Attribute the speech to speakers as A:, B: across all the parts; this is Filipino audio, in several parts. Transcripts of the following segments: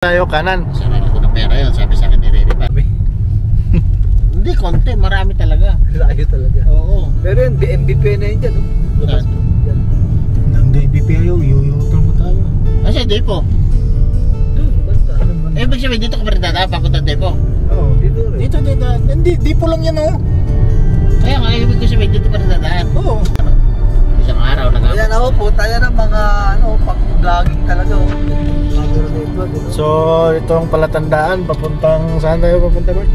A: Tayo kanan.
B: Sarap ako ng pera yun, sabi sa akin ni Rere Papi. Hindi, konti, marami talaga.
C: Layo talaga.
B: Oo.
C: Pero yun, MVP na yun dyan.
B: Saan?
C: Yan.
A: Nang MVP ayaw, yuyutol mo tayo.
B: Kasi depo.
C: Doon, basta.
B: Ibig sabihin, dito ka pa rin dadaan, papunta depo.
C: Oo, dito rin.
A: Di po lang yan oh.
B: Kaya nga, ibig ko sabihin, dito pa rin dadaan.
A: Oo.
B: Isang araw na
C: Ayan ako po, tayo ng mga pang-vlogging talaga.
A: So, ito ang palatandaan, papuntang, saan tayo papunta boy?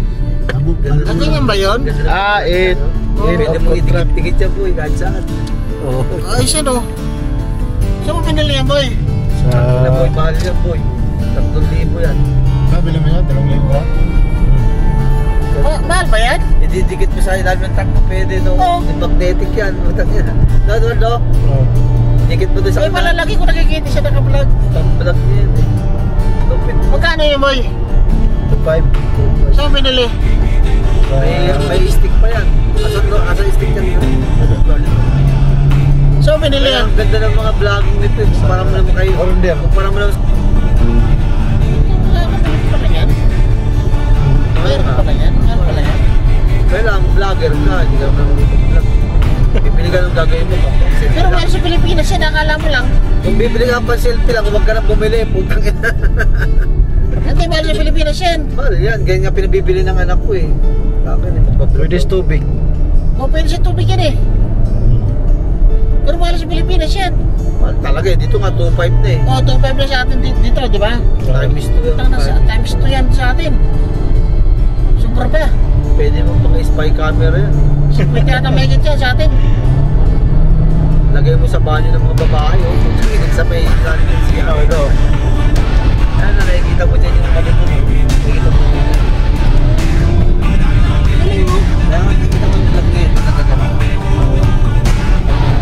B: Ganyan ba yun?
C: Pwede mo itikit-tikit siya boy, kahit saan.
B: Ay, saan o? Saan mo pinili yan, boy?
C: Alam mo, mahal yan boy. 3,000 yan.
A: Kabila mo yan, 2,000 ba?
B: Mahal ba yan?
C: Ididikit mo sa ilalim ng takbo, pwede no?
B: Oo.
C: Magnetic yan. No? Dikit mo doon sa
B: Ay, malalaki ko nakikita siya naka-vlog.
C: Vlog niya yan eh. Lupit.
B: Magkano yun, boy?
C: 2,500.
B: Saan mo pinili?
C: May stick pa yan. Asan stick yan yun?
B: Saan mo pinili yan?
C: Ang ganda ng mga vlogging nito. Kumpara mo naman kayo. Kumpara mo naman.
B: Pala yan? Mayroon pala yan? Mayroon pala yan?
C: Kaya lang, vlogger ka. Hindi ka naman mag-vlog. Bibili ka ng gagawin mo.
B: Pero meron sa Pilipinas yan, nakala mo lang.
C: Kung bibili ka pa selfie lang, huwag ka nang bumili. Putang ina.
B: Hindi, mahal sa Pilipinas yan.
C: Mahal yan. Ganyan nga pinabibili ng anak ko eh. Akin eh.
A: Pwede is tubig.
B: O, pwede sa tubig yan eh. Pero mahal sa Pilipinas yan.
C: Mahal talaga eh. Dito nga 2,500 na eh.
B: O, 2.5 na sa atin dito, di ba?
C: Times 2 yan.
B: Times 2 yan sa atin. Super pa.
C: Pwede mo pang spy camera yan.
B: Super kaya megit yan sa atin.
C: Lagay mo sa banyo ng mga babae oh. Sa may ilalim ng siya.
A: Ito.
C: Ayan, nakikita mo dyan yung malibog. Nakikita mo dyan.
B: Galing mo.
C: Kaya nakikita mo yung vlog ngayon.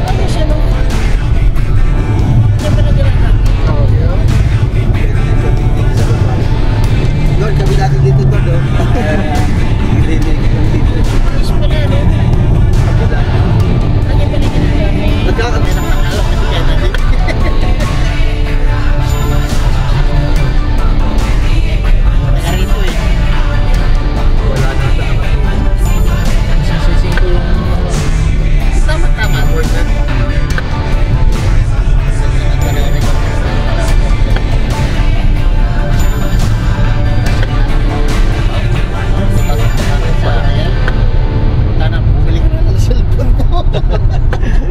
B: Ano siya no? Siya pa na ginagawa.
C: Lord, kami natin dito Lord oh.
B: Ayos pala no? Kanya pala ginagawa.
C: Nagkakabit
B: May nakakaalok na bigyan natin. Nakarito eh.
C: wala na ata naman.
A: Sising ko yung...
B: Tama-tama.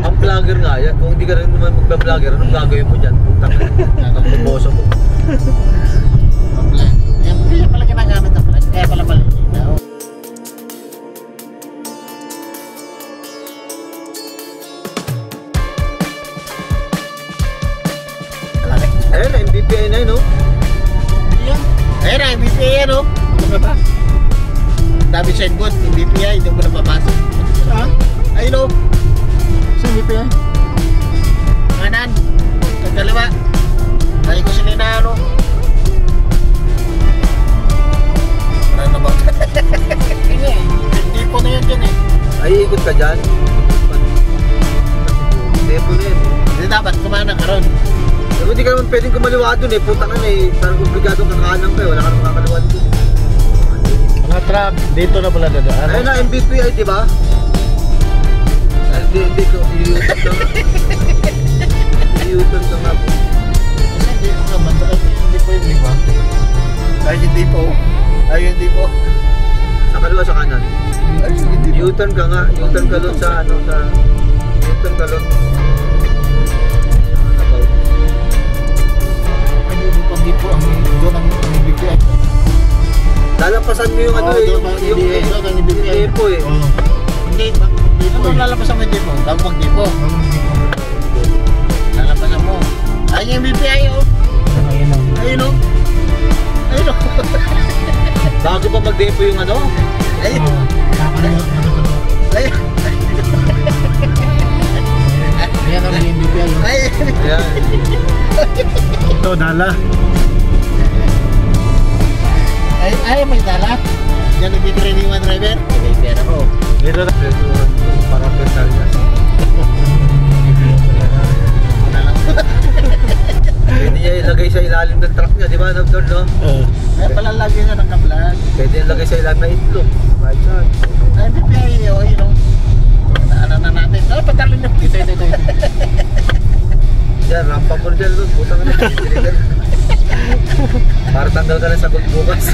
C: Ang vlogger nga yan. Kung hindi ka rin naman magba-vlogger, anong gagawin mo dyan? Putang ina. Bumoso mo.
B: Kaya pala ginagamit ang flash. Kaya pala pala.
C: Ayun na, MBPI na yun oh.
B: Yan. Ayun na, BPI yan o. Ano ba? Dami signboard, BPI, doon mo na mapasok.
A: Saan?
B: Ayun o.
A: Saan MVP yan?
B: Kanan. Sa kaliwa. Tayo ko sila na ano. Ano ba? Hindi po na yan dyan eh.
C: Ay, ikot ka dyan. Depo na yun.
B: Hindi dapat kumana ka ron.
C: Pero hindi ka naman pwedeng kumaliwa doon eh. Putang ina eh. Parang obligado kang kanan ka eh. Wala ka naman makakaliwa doon.
A: Mga truck, dito na pala dadaan.
C: Ayun na, MBPI di ba? Hindi ko. I-U-turn ka nga. I-U-turn ka nga po.
B: Kasi hindi po naman. Hindi po yun, di ba? Ay, hindi po. Ay, hindi po.
C: Sa kaliwa sa kanan.
B: Ay, hindi po.
C: U-turn ka nga. U-turn ka doon sa ano sa... U-turn ka doon.
B: Ay, hindi po. Hindi po. Doon ang BPI.
C: Lalapasan mo yung ano eh.
B: doon ang BPI.
C: Depo eh.
A: Oo.
B: Hindi ba? Ano lalapasan mo yung depo? Tawag magdepo. Lalapasan mo. Ay, yung BPI oh.
A: Ayun ang...
B: Ayun o. Ayun o.
C: Bago pa mag-depo yung ano?
B: Ayun. Ayun.
A: Ayan ang MVP ayun.
B: Ayun.
C: Ayan.
A: Ito, dala.
B: Ay, may dala. Diyan nag-training mga driver. May pera ko.
A: Dito na.
C: Para penal niya.
B: Wala lang.
C: Pwede niya ilagay sa ilalim ng truck niya, di ba? No?
B: Kaya pala lagi na naka-vlog.
C: Pwede niya ilagay sa ilalim ng itlog. Kahit saan.
B: Ay, BPI, oh, you know. Ano na natin? Oh, patalin na. Ito.
C: Yan, rampa mo dyan, Lord. Putang na. Para tanggal ka na sa bukas.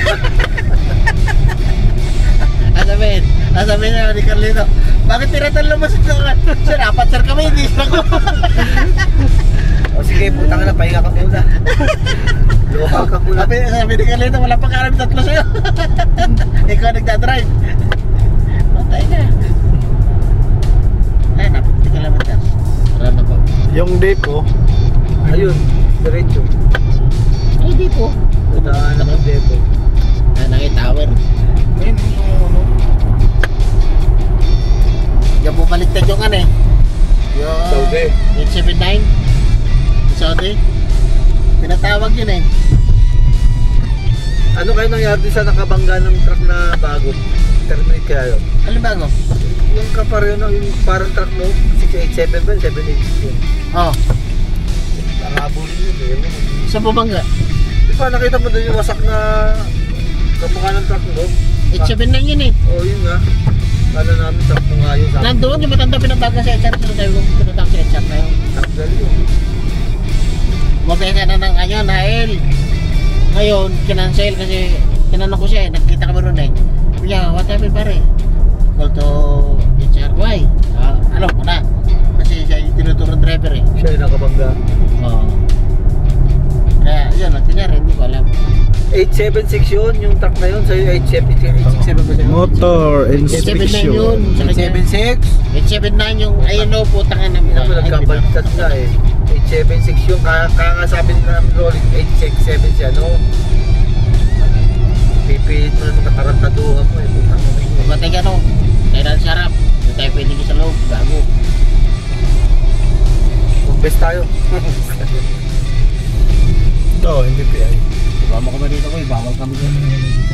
B: Sabihin na ni Carlito, bakit tinatanong mo si Tukan? Sir, apat sir kami, hindi ako.
C: O sige, putang na, pahinga ka muna. Luha ka muna.
B: Sabi ni Carlito, wala pa karami tatlo sa'yo. Ikaw nagdadrive. Patay na. Ay, na, 50 kilometers. Marami po.
A: Yung depo,
C: Ayun, diretso.
B: Ay, di po.
C: Dadaan na ng depo.
B: Nanay tower.
A: ayun yung ano.
B: Yung bumaliktad yung ano eh. Yung
C: Saudi.
B: 879. Saudi. Pinatawag yun eh.
C: Ano kayo nangyari sa nakabangga ng truck na bago? Terminate kaya yun?
B: Alin bago?
C: Yung kapareho na yung parang truck mo, 687 ba? 786 yun.
B: Oh.
C: Nakabulin yun eh.
B: Sa bumangga.
C: Di ba nakita mo doon yung wasak na kamukha ng truck mo?
B: 879 yun eh.
C: Oo, yun nga. Kala namin truck mo nga yun.
B: Nandoon yung matanda pinatawagan sa HR. Sinasabi ko pinatawagan sa HR na yun.
C: Tanggal yun.
B: Mabeka na ng ano, Nael. Ngayon, kinancel kasi tinanong ko siya eh. Nagkita kami ron eh. Yeah, what happened pare? Call to HR. Why? Alam ko na. Kasi siya yung tinuturong driver eh.
C: Siya yung nakabangga.
B: Oo. Kaya yun, ang tinyari, hindi ko alam.
C: 876 yun, yung truck na yun. Sa'yo 867 ba sa'yo?
A: Motor
B: 879 yun.
A: inspection.
B: Sa kanya.
C: 876?
B: 879 yung, ayun o, putang na
C: Hindi naman nagkabaliktad na eh. 876 yung kakasabi namin rolling 867 siya, no? Pipilit mo na magkatarantaduhan mo eh. Putang mo na yun.
B: Matay ka no, tayo na sa harap. Hindi tayo pwede sa loob, gago.
C: Mag-best tayo.
A: Ito, hindi PI.
B: Diba mo kami dito ko, bawal kami dito.